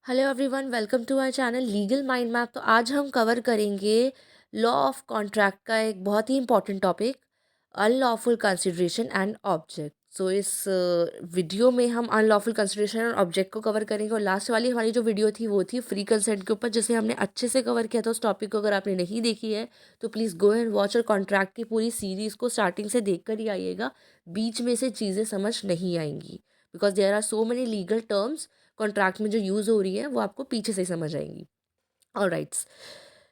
Hello everyone, welcome to our channel legal mind map. तो आज हम कवर करेंगे लॉ ऑफ कॉन्ट्रैक्ट का एक बहुत ही important topic, unlawful consideration and object. So इस वीडियो में हम अनलॉफुल कंसिडरेशन और ऑब्जेक्ट को कवर करेंगे। और लास्ट वाली हमारी जो वीडियो थी वो थी फ्री कंसेंट के ऊपर, जिसे हमने अच्छे से कवर किया था। उस टॉपिक को अगर आपने नहीं देखी है तो प्लीज़ गो एंड वॉच। और कॉन्ट्रैक्ट की पूरी सीरीज़ को स्टार्टिंग से देख कर ही आइएगा, बीच में से चीज़ें समझ नहीं आएंगी, because there are so many legal terms contract में जो यूज़ हो रही है वो आपको पीछे से ही समझ आएंगी। All rights.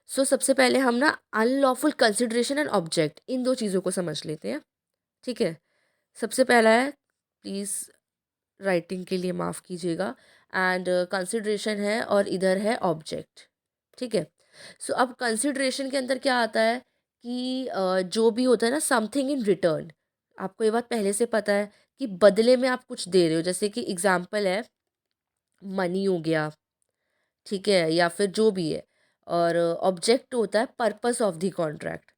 सो सबसे पहले हम ना अनलॉफुल कंसिडरेशन एंड ऑब्जेक्ट, इन दो चीज़ों को समझ लेते हैं। ठीक है। सबसे पहला है, प्लीज़ राइटिंग के लिए माफ़ कीजिएगा, एंड कंसिडरेशन है और इधर है ऑब्जेक्ट। ठीक है। सो अब कंसिडरेशन के अंदर क्या आता है कि जो भी होता है ना, समथिंग इन रिटर्न। आपको ये बात पहले से पता है कि बदले में आप कुछ दे रहे हो। जैसे कि एग्जाम्पल है, मनी हो गया, ठीक है, या फिर जो भी है। और ऑब्जेक्ट होता है पर्पस ऑफ द कॉन्ट्रैक्ट।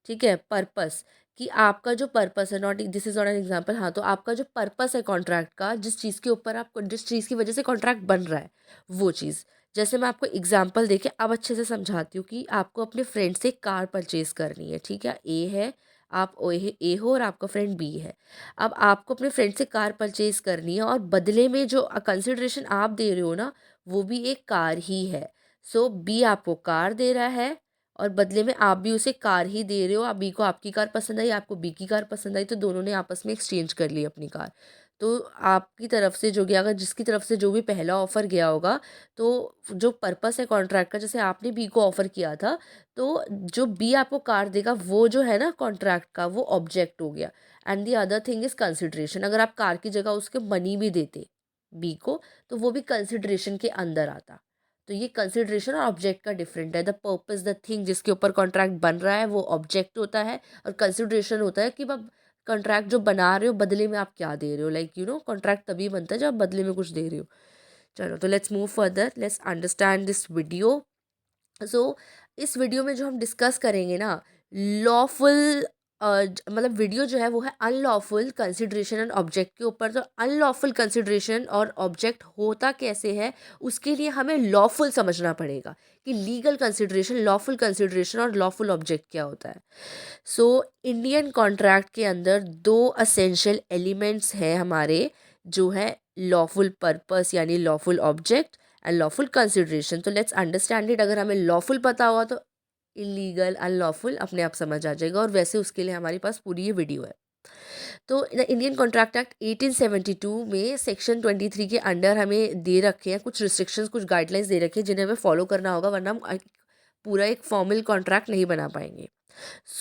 ठीक है, पर्पस, कि आपका जो पर्पस है, not this is not an example, हाँ, तो आपका जो पर्पस है कॉन्ट्रैक्ट का, जिस चीज़ के ऊपर आप, जिस चीज़ की वजह से कॉन्ट्रैक्ट बन रहा है, वो चीज़। जैसे मैं आपको एग्जांपल देके अब अच्छे से समझाती हूँ कि आपको अपने फ्रेंड से कार परचेज करनी है। ठीक है, ए है, आप ए हो और आपका फ्रेंड बी है। अब आपको अपने फ्रेंड से कार परचेज करनी है और बदले में जो कंसिडरेशन आप दे रहे हो ना, वो भी एक कार ही है। सो बी आपको कार दे रहा है और बदले में आप भी उसे कार ही दे रहे हो। आप बी को आपकी कार पसंद आई, आपको बी की कार पसंद आई, तो दोनों ने आपस में एक्सचेंज कर ली अपनी कार। तो आपकी तरफ से जो गया, अगर जिसकी तरफ से जो भी पहला ऑफर गया होगा, तो जो पर्पस है कॉन्ट्रैक्ट का, जैसे आपने बी को ऑफर किया था, तो जो बी आपको कार देगा वो जो है ना कॉन्ट्रैक्ट का, वो ऑब्जेक्ट हो गया। And the other thing is consideration. अगर आप कार की जगह उसके मनी भी देते बी को, तो वो भी कंसिडरेशन के अंदर आता। तो ये कंसिडरेशन और ऑब्जेक्ट का डिफरेंट है। द पर्पस, द थिंग जिसके ऊपर कॉन्ट्रैक्ट बन रहा है, वो ऑब्जेक्ट होता है। और कंसिडरेशन होता है कि आप कॉन्ट्रैक्ट जो बना रहे हो, बदले में आप क्या दे रहे हो। लाइक कॉन्ट्रैक्ट तभी बनता है जब आप बदले में कुछ दे रहे हो। चलो, तो let's move further, let's understand this video. So इस वीडियो में जो हम डिस्कस करेंगे ना, लॉफुल, मतलब वीडियो जो है वो है अनलॉफुल कंसिडरेशन एंड ऑब्जेक्ट के ऊपर। तो अनलॉफुल कंसिडरेशन और ऑब्जेक्ट होता कैसे है, उसके लिए हमें लॉफुल समझना पड़ेगा कि लीगल कंसिडरेशन, लॉफुल कंसिडरेशन और लॉफुल ऑब्जेक्ट क्या होता है। सो इंडियन कॉन्ट्रैक्ट के अंदर दो असेंशियल एलिमेंट्स हैं हमारे, जो है लॉफुल पर्पस यानी lawful object and lawful consideration. तो लेट्स अंडरस्टैंड इट। अगर हमें लॉफुल पता होगा तो इलीगल, अनलॉफुल अपने आप समझ आ जाएगा। और वैसे उसके लिए हमारे पास पूरी ये वीडियो है। तो इंडियन कॉन्ट्रैक्ट एक्ट 1872 में सेक्शन 23 के अंडर हमें दे रखे हैं कुछ रिस्ट्रिक्शंस, कुछ गाइडलाइंस दे रखे हैं, जिन्हें हमें फॉलो करना होगा, वरना हम पूरा एक फॉर्मल कॉन्ट्रैक्ट नहीं बना पाएंगे।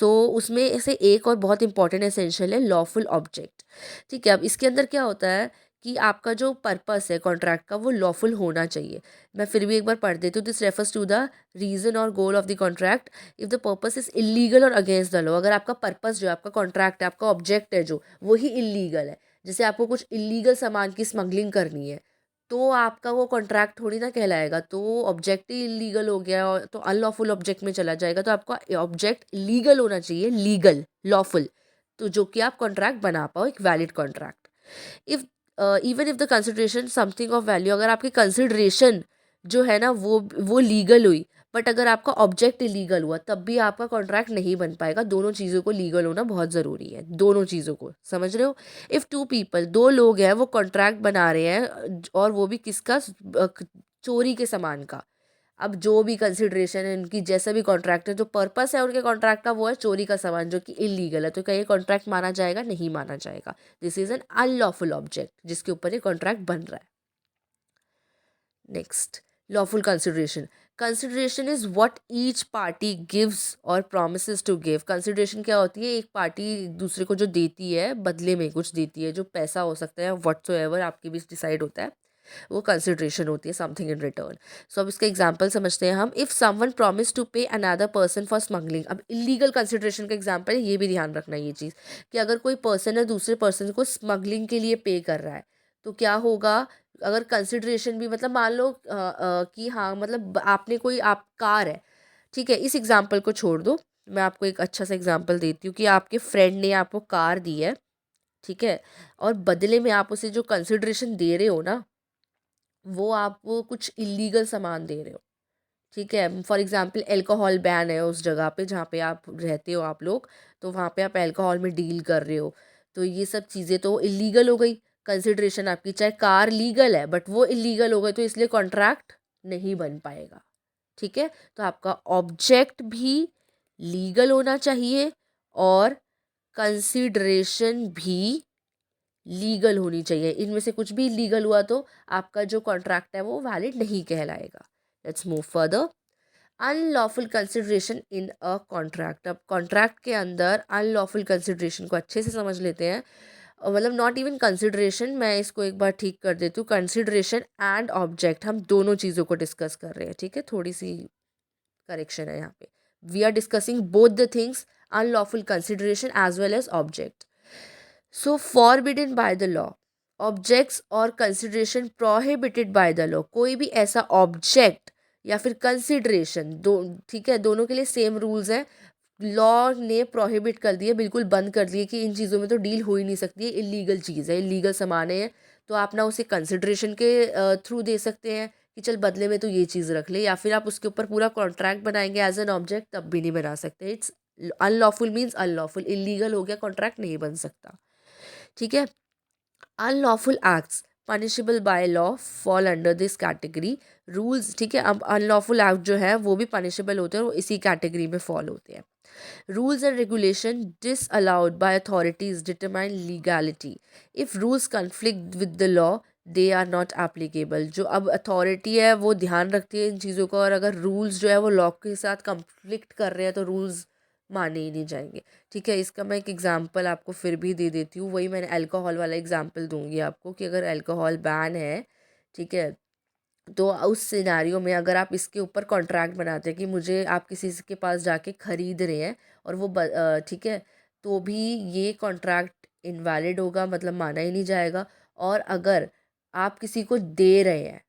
उसमें से एक और बहुत इंपॉर्टेंट एसेंशियल है लॉफुल ऑब्जेक्ट। ठीक है, अब इसके अंदर क्या होता है कि आपका जो पर्पस है कॉन्ट्रैक्ट का, वो लॉफुल होना चाहिए। मैं फिर भी एक बार पढ़ देती हूँ। This refers to the reason और goal of the contract if the purpose is illegal और अगेंस्ट द लॉ। अगर आपका पर्पस जो है, आपका कॉन्ट्रैक्ट है, आपका ऑब्जेक्ट है जो, वही इलीगल है, जैसे आपको कुछ इलीगल सामान की स्मगलिंग करनी है, तो आपका वो कॉन्ट्रैक्ट थोड़ी ना कहलाएगा। तो ऑब्जेक्ट ही इलीगल हो गया, और तो अनलॉफुल ऑब्जेक्ट में चला जाएगा। तो आपका ऑब्जेक्ट लीगल होना चाहिए, लीगल, लॉफुल, तो जो कि आप कॉन्ट्रैक्ट बना पाओ, एक valid contract. If even if the consideration something of value, अगर आपकी कंसिडरेशन जो है ना वो लीगल हुई, बट अगर आपका ऑब्जेक्ट इलीगल हुआ, तब भी आपका कॉन्ट्रैक्ट नहीं बन पाएगा। दोनों चीज़ों को लीगल होना बहुत ज़रूरी है, दोनों चीज़ों को, समझ रहे हो। इफ़ टू पीपल, दो लोग हैं, वो कॉन्ट्रैक्ट बना रहे हैं, और वो भी किसका, चोरी के सामान का। अब जो भी कंसिडरेशन है उनकी, जैसा भी कॉन्ट्रैक्ट है, जो पर्पस है उनके कॉन्ट्रैक्ट का, वो है चोरी का सामान, जो कि इलीगल है। तो क्या ये कॉन्ट्रैक्ट माना जाएगा? नहीं माना जाएगा। This is an unlawful object जिसके ऊपर ये कॉन्ट्रैक्ट बन रहा है। Next, lawful consideration. Consideration is what each party gives और प्रोमिसेस टू गिव। कंसिडरेशन क्या होती है? एक पार्टी दूसरे को जो देती है, बदले में कुछ देती है, जो पैसा हो सकता है, व्हाटसोएवर आपके बीच डिसाइड होता है, वो कंसिडरेशन होती है, समथिंग इन रिटर्न। सो अब इसका एग्जांपल समझते हैं हम। इफ़ समवन प्रॉमिस टू पे अनदर पर्सन फॉर स्मगलिंग। अब इलीगल कंसिडरेशन का एग्जांपल है, ये भी ध्यान रखना ये चीज़, कि अगर कोई पर्सन है दूसरे पर्सन को स्मगलिंग के लिए पे कर रहा है, तो क्या होगा? अगर कंसिडरेशन भी, मतलब मान लो कि हाँ, मतलब आपने कोई, आप कार है, ठीक है, इस एग्जांपल को छोड़ दो, मैं आपको एक अच्छा सा एग्जांपल देती हूँ कि आपके फ्रेंड ने आपको कार दी है, ठीक है, और बदले में आप उसे जो कंसिडरेशन दे रहे हो ना, वो आप वो कुछ इलीगल सामान दे रहे हो, ठीक है। फॉर एग्जांपल अल्कोहल बैन है उस जगह पे जहाँ पे आप रहते हो आप लोग, तो वहाँ पे आप अल्कोहल में डील कर रहे हो, तो ये सब चीज़ें तो इलीगल हो गई। कंसिड्रेशन आपकी, चाहे कार लीगल है बट वो इलीगल हो गई, तो इसलिए कॉन्ट्रैक्ट नहीं बन पाएगा, ठीक है। तो आपका ऑब्जेक्ट भी लीगल होना चाहिए और कंसिडरेशन भी लीगल होनी चाहिए। इनमें से कुछ भी लीगल हुआ तो आपका जो कॉन्ट्रैक्ट है वो वैलिड नहीं कहलाएगा। Let's move further. Unlawful consideration in a contract. अब कॉन्ट्रैक्ट के अंदर अनलॉफुल कंसिडरेशन को अच्छे से समझ लेते हैं। मतलब नॉट इवन कंसिडरेशन, मैं इसको एक बार ठीक कर देती हूँ। कंसिडरेशन एंड ऑब्जेक्ट, हम दोनों चीज़ों को डिस्कस कर रहे हैं, ठीक है। थोड़ी सी करेक्शन है यहाँ पे। We are discussing both the things, unlawful consideration as well as object. So forbidden by the law, objects और consideration prohibited by the law. कोई भी ऐसा ऑब्जेक्ट या फिर कंसिडरेशन, दो ठीक है, दोनों के लिए सेम रूल्स हैं। लॉ ने प्रोहिबिट कर दिए, बिल्कुल बंद कर दिए कि इन चीज़ों में तो डील हो ही नहीं सकती है, इलीगल चीज़ है, इलीगल सामान है। तो आप ना उसे कंसिडरेशन के थ्रू दे सकते हैं कि चल बदले में तो ये चीज़ रख ले, या फिर आप उसके ऊपर पूरा कॉन्ट्रैक्ट बनाएंगे एज एन ऑब्जेक्ट, तब भी नहीं बना सकते। It's unlawful means unlawful, illegal हो गया, कॉन्ट्रैक्ट नहीं बन सकता, ठीक है। Unlawful acts punishable by law fall under this category rules, ठीक है। अब अनलॉफुल एक्ट जो है वो भी पनिशेबल होते हैं और इसी कैटेगरी में फॉल होते हैं। Rules and regulation disallowed by authorities determine legality. If rules conflict with the law, they are not applicable. जो अब अथॉरिटी है वो ध्यान रखती है इन चीज़ों का, और अगर रूल्स जो है वो लॉ के साथ कंफ्लिक्ट कर रहे हैं तो रूल्स माने ही नहीं जाएंगे, ठीक है। इसका मैं एक एग्जांपल आपको फिर भी दे देती हूँ, वही मैंने अल्कोहल वाला एग्जांपल दूंगी आपको कि अगर अल्कोहल बैन है, ठीक है, तो उस सिनारियो में अगर आप इसके ऊपर कॉन्ट्रैक्ट बनाते हैं कि मुझे, आप किसी के पास जाके ख़रीद रहे हैं और वो ठीक है, तो भी ये कॉन्ट्रैक्ट इनवैलिड होगा, मतलब माना ही नहीं जाएगा। और अगर आप किसी को दे रहे हैं,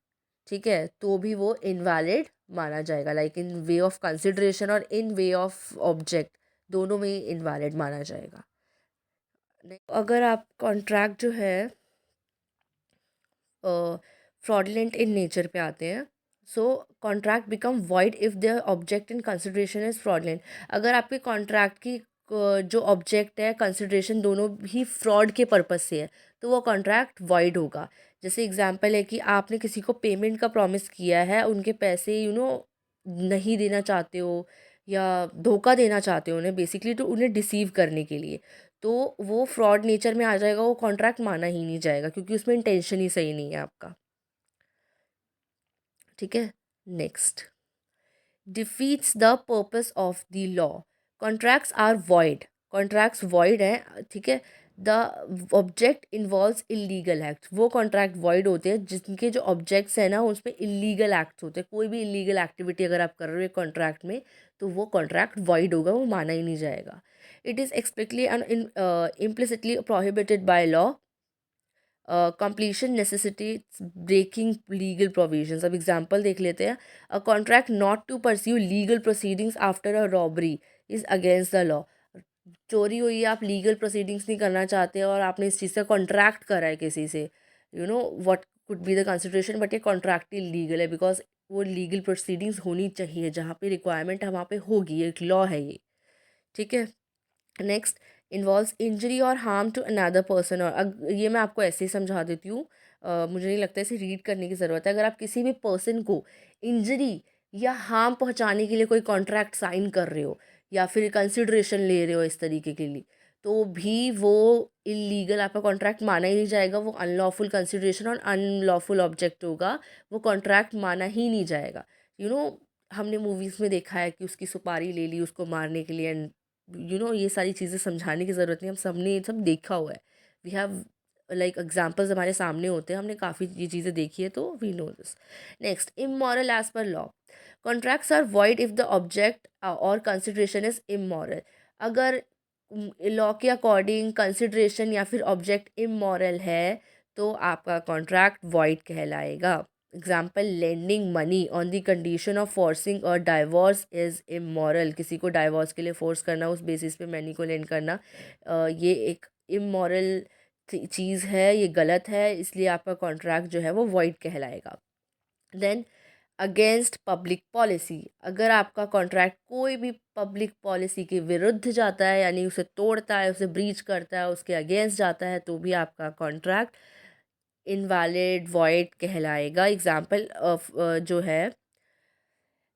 ठीक है, तो भी वो इनवैलिड माना जाएगा, like in way of consideration और इन वे ऑफ ऑब्जेक्ट, दोनों में इनवैलिड माना जाएगा। अगर आप कॉन्ट्रैक्ट जो है फ्रॉडलेंट इन नेचर पे आते हैं, so contract become void if the object in consideration is fraudulent. अगर आपके कॉन्ट्रैक्ट की जो ऑब्जेक्ट है कंसिडरेशन दोनों ही फ्रॉड के पर्पज़ से है, तो वो कॉन्ट्रैक्ट वॉइड होगा। जैसे एग्जांपल है कि आपने किसी को पेमेंट का प्रॉमिस किया है, उनके पैसे नहीं देना चाहते हो या धोखा देना चाहते हो उन्हें, बेसिकली तो उन्हें डिसीव करने के लिए, तो वो फ्रॉड नेचर में आ जाएगा, वो कॉन्ट्रैक्ट माना ही नहीं जाएगा क्योंकि उसमें इंटेंशन ही सही नहीं है आपका, ठीक है। Next, defeats the purpose of the law. Contracts are void, contracts void हैं, ठीक है। The object involves illegal act, वो कॉन्ट्रैक्ट वॉइड होते हैं जिनके जो ऑब्जेक्ट्स हैं ना उसमें इलीगल एक्ट्स होते हैं। कोई भी इलीगल एक्टिविटी अगर आप कर रहे हो कॉन्ट्रैक्ट में, तो वो कॉन्ट्रैक्ट वॉइड होगा, वो माना ही नहीं जाएगा। It is explicitly and implicitly prohibited by law. Completion necessitates breaking legal provisions. अब एग्जांपल देख लेते हैं। A contract not to pursue legal proceedings after a robbery is against the law. चोरी हुई है, आप लीगल प्रोसीडिंग्स नहीं करना चाहते और आपने इस चीज़ से कॉन्ट्रैक्ट करा है किसी से, you know what could be the consideration, but ये कॉन्ट्रैक्ट लीगल है बिकॉज वो लीगल प्रोसीडिंग्स होनी चाहिए, जहाँ पे रिक्वायरमेंट है वहाँ पे होगी, एक लॉ है ये, ठीक है। नेक्स्ट, इन्वॉल्व्स इंजरी और हार्म टू अनदर पर्सन। और ये मैं आपको ऐसे ही समझा देती हूँ, मुझे नहीं लगता इसे रीड करने की ज़रूरत है। अगर आप किसी भी पर्सन को इंजरी या हार्म पहुँचाने के लिए कोई कॉन्ट्रैक्ट साइन कर रहे हो या फिर कंसिडरेशन ले रहे हो इस तरीके के लिए, तो भी वो इलीगल, आपका कॉन्ट्रैक्ट माना ही नहीं जाएगा, वो अनलॉफुल कंसिडरेशन और अनलॉफुल ऑब्जेक्ट होगा, वो कॉन्ट्रैक्ट माना ही नहीं जाएगा। यू you नो know, हमने मूवीज़ में देखा है कि उसकी सुपारी ले ली उसको मारने के लिए, एंड ये सारी चीज़ें समझाने की ज़रूरत नहीं, हम सब ने ये सब देखा हुआ है। वी हैव लाइक एग्जाम्पल्स हमारे सामने होते हैं, हमने काफ़ी ये चीज़ें देखी है, तो we know this. Next, immoral as per law. Contracts are void if the object और कंसिडरेशन इज़ इमोरल। अगर लॉ के अकॉर्डिंग कंसिडरेशन या फिर ऑब्जेक्ट इमोरल है तो आपका कॉन्ट्रैक्ट वॉइड कहलाएगा। Example, lending money on the condition of forcing और डाइवोर्स इज़ इमोरल। किसी को डाइवोर्स के लिए फोर्स करना, उस बेसिस पे मनी को लेंड करना, ये एक इमोरल चीज़ है, ये गलत है, इसलिए आपका कॉन्ट्रैक्ट जो है वो वॉइड कहलाएगा। देन अगेंस्ट पब्लिक पॉलिसी, अगर आपका कॉन्ट्रैक्ट कोई भी पब्लिक पॉलिसी के विरुद्ध जाता है, यानी उसे तोड़ता है, उसे ब्रीच करता है, उसके अगेंस्ट जाता है, तो भी आपका कॉन्ट्रैक्ट इनवैलिड वॉइड कहलाएगा। एग्जाम्पल ऑफ जो है,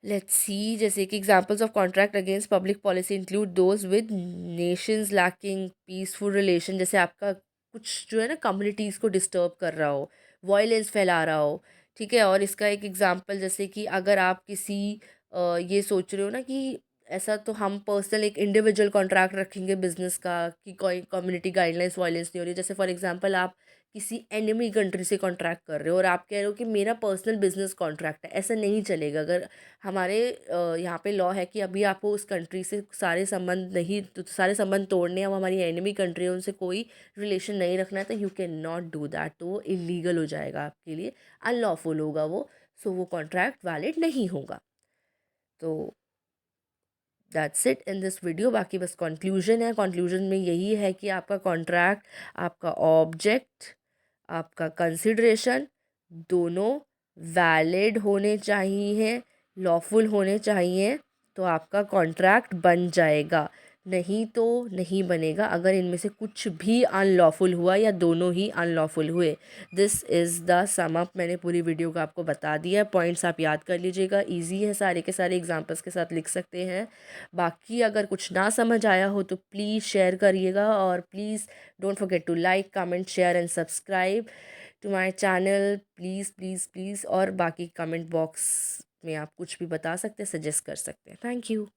लेट्स सी, जैसे कि examples of contract against public policy include those with Nations lacking peaceful relation, जैसे आपका कुछ जो है ना कम्युनिटीज़ को डिस्टर्ब कर रहा हो, वायलेंस फैला रहा हो, ठीक है। और इसका एक एग्जांपल, जैसे कि अगर आप किसी ये सोच रहे हो ना कि ऐसा तो हम पर्सनल एक इंडिविजुअल कॉन्ट्रैक्ट रखेंगे बिजनेस का कि कोई कम्युनिटी गाइडलाइंस वायलेंस नहीं हो रही, जैसे फॉर एग्जांपल आप किसी एनिमी कंट्री से कॉन्ट्रैक्ट कर रहे हो और आप कह रहे हो कि मेरा पर्सनल बिजनेस कॉन्ट्रैक्ट है, ऐसा नहीं चलेगा। अगर हमारे यहाँ पे लॉ है कि अभी आपको उस कंट्री से सारे संबंध नहीं, तो सारे संबंध तोड़ने हैं, वो हमारी एनिमी कंट्री है, उनसे कोई रिलेशन नहीं रखना है, तो you can not do that, तो वो इलीगल हो जाएगा आपके लिए, अनलॉफुल होगा वो, सो वो कॉन्ट्रैक्ट वैलिड नहीं होगा। तो that's it in this video. बाकी बस कंक्लूजन है, कंक्लूजन में यही है कि आपका कॉन्ट्रैक्ट, आपका ऑब्जेक्ट, आपका कंसिडरेशन दोनों वैलिड होने चाहिए, लॉफुल होने चाहिए, तो आपका कॉन्ट्रैक्ट बन जाएगा, नहीं तो नहीं बनेगा अगर इनमें से कुछ भी अनलॉफुल हुआ या दोनों ही अनलॉफुल हुए। This is the sum up, मैंने पूरी वीडियो को आपको बता दिया है, पॉइंट्स आप याद कर लीजिएगा, इजी है, सारे के सारे एग्जांपल्स के साथ लिख सकते हैं। बाकी अगर कुछ ना समझ आया हो तो प्लीज़ शेयर करिएगा, और please don't forget to like, comment, share and subscribe to my channel, please please please. और बाकी कमेंट बॉक्स में आप कुछ भी बता सकते हैं, सजेस्ट कर सकते हैं। Thank you.